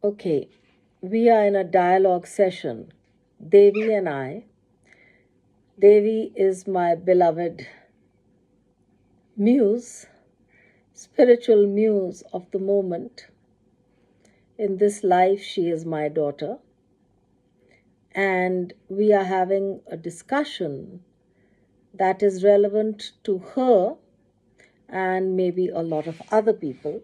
Okay, we are in a dialogue session, Devi and I. Devi is my beloved muse, spiritual muse of the moment. In this life, she is my daughter, and we are having a discussion that is relevant to her and maybe a lot of other people.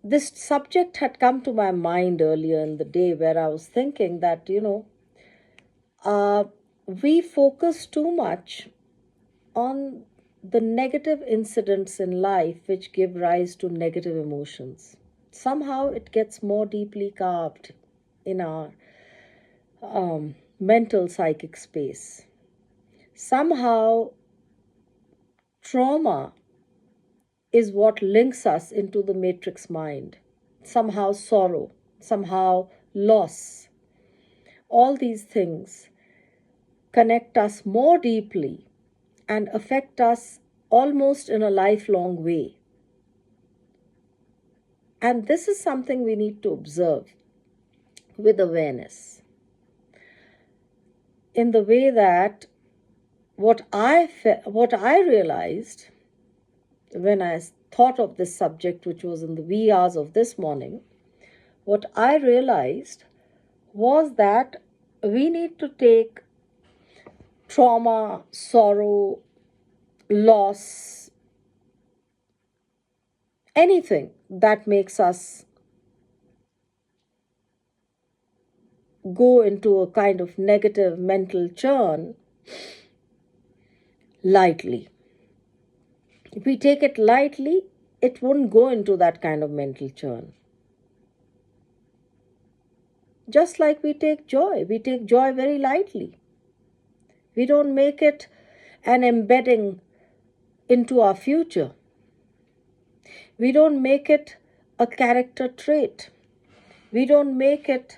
This subject had come to my mind earlier in the day where I was thinking that, uh, we focus too much on the negative incidents in life which give rise to negative emotions. Somehow it gets more deeply carved in our mental psychic space. Somehow trauma is what links us into the matrix mind. Somehow sorrow, somehow loss. All these things connect us more deeply and affect us almost in a lifelong way. And this is something we need to observe with awareness. In the way that what I realized when I thought of this subject, which was in the wee hours of this morning, what I realized was that we need to take trauma, sorrow, loss, anything that makes us go into a kind of negative mental churn lightly. If we take it lightly, it won't go into that kind of mental churn. Just like we take joy very lightly. We don't make it an embedding into our future. We don't make it a character trait. We don't make it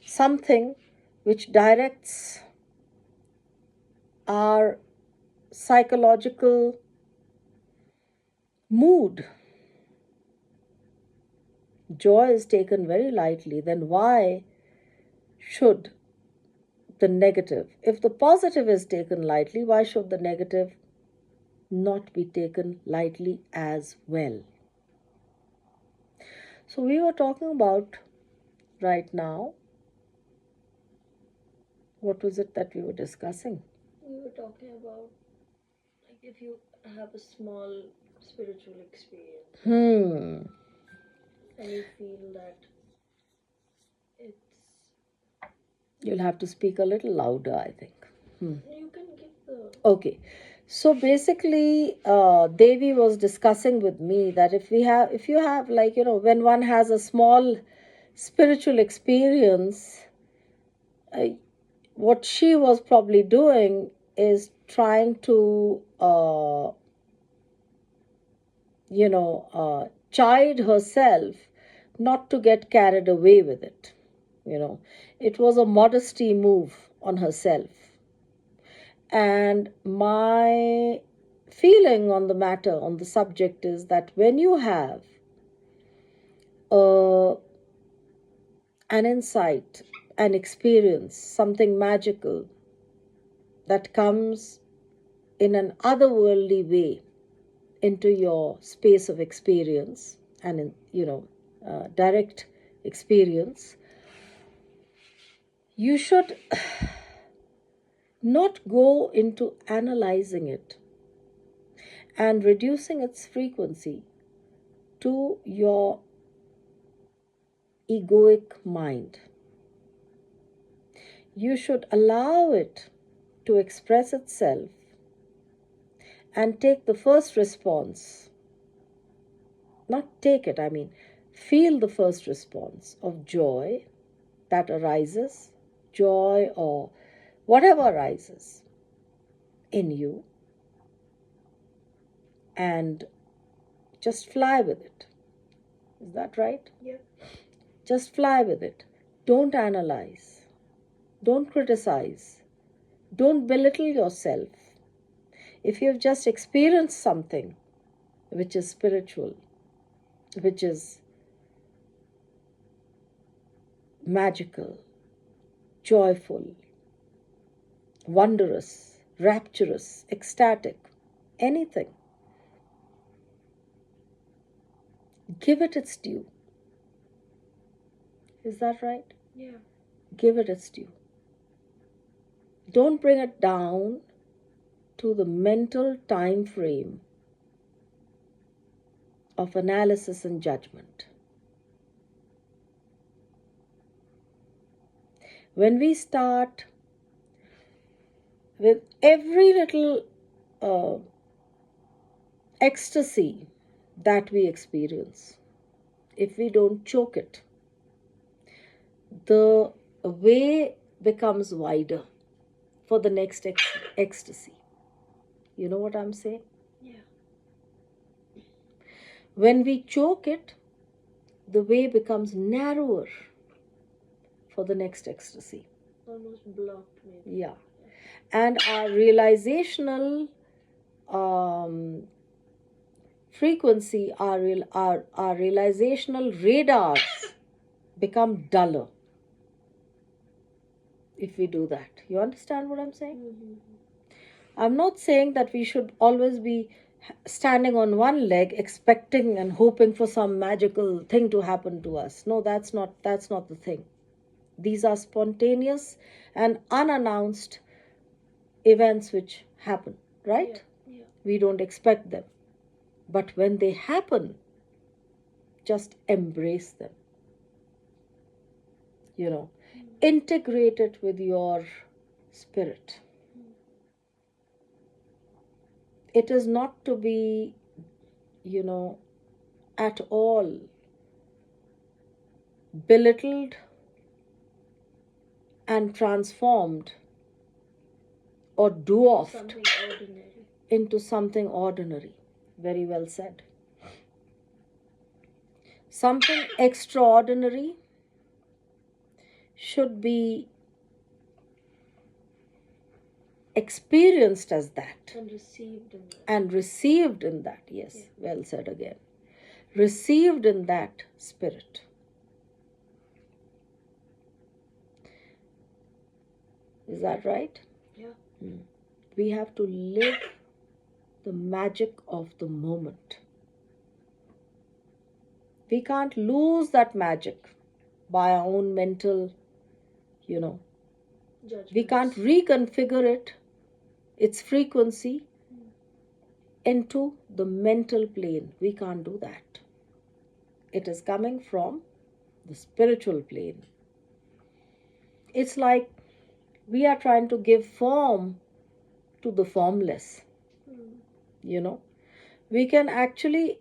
something which directs our psychological mood. Joy is taken very lightly, then why should the negative, if the positive is taken lightly, why should the negative not be taken lightly as well? So we were talking about right now, what was it that we were discussing? We were talking about like if you have a small spiritual experience and you feel that it's You'll have to speak a little louder, I think. you can give the Okay. So basically, Devi was discussing with me that if you have, like, when one has a small spiritual experience, what she was probably doing is trying to, chide herself not to get carried away with it. It was a modesty move on herself. And my feeling on the matter, on the subject, is that when you have uh, an insight, an experience, something magical that comes in an otherworldly way into your space of experience and in, direct experience, you should not go into analyzing it and reducing its frequency to your egoic mind. You should allow it to express itself and take the first response. Not take it, I mean, feel the first response of joy that arises, joy or whatever arises in you, and just fly with it. Is that right? Yeah. Just fly with it. Don't analyze. Don't criticize. Don't belittle yourself. If you've just experienced something which is spiritual, which is magical, joyful, wondrous, rapturous, ecstatic, anything. Give it its due. Is that right? Yeah. Give it its due. Don't bring it down to the mental time frame of analysis and judgment. When we start with every little ecstasy that we experience, if we don't choke it, the way becomes wider for the next ecstasy. You know what I'm saying? Yeah. When we choke it, the way becomes narrower for the next ecstasy. Almost blocked, maybe. Yeah. And our realizational frequency, our realizational radars become duller if we do that. You understand what I'm saying? Mm-hmm. I'm not saying that we should always be standing on one leg expecting and hoping for some magical thing to happen to us. No, that's not the thing. These are spontaneous and unannounced events which happen, right? Yeah. Yeah. We don't expect them. But when they happen, just embrace them. Integrate it with your spirit. It is not to be, at all belittled and transformed or dwarfed into something ordinary. Very well said. Something extraordinary should be experienced as that. And received in that. And received in that, yes, yeah. Well said again. Received in that spirit. Is that right? Yeah. We have to live the magic of the moment. We can't lose that magic by our own mental, judgments. We can't reconfigure it, its frequency, into the mental plane. We can't do that. It is coming from the spiritual plane. It's like we are trying to give form to the formless. We can actually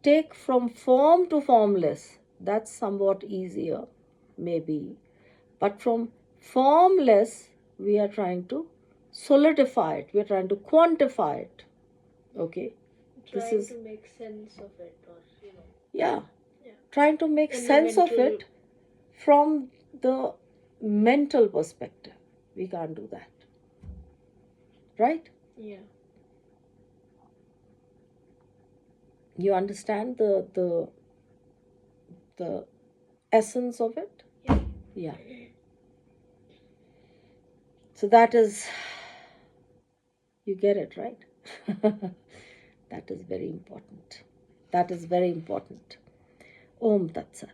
take from form to formless. That's somewhat easier, maybe. But from formless, we are trying to solidify it. We are trying to quantify it. Okay? Trying to make sense of it, or Yeah. Trying to make sense of it from the mental perspective. We can't do that. Right? Yeah. You understand the essence of it? Yeah. So that is, you get it, right? That is very important. That is very important. Om Tat Sat.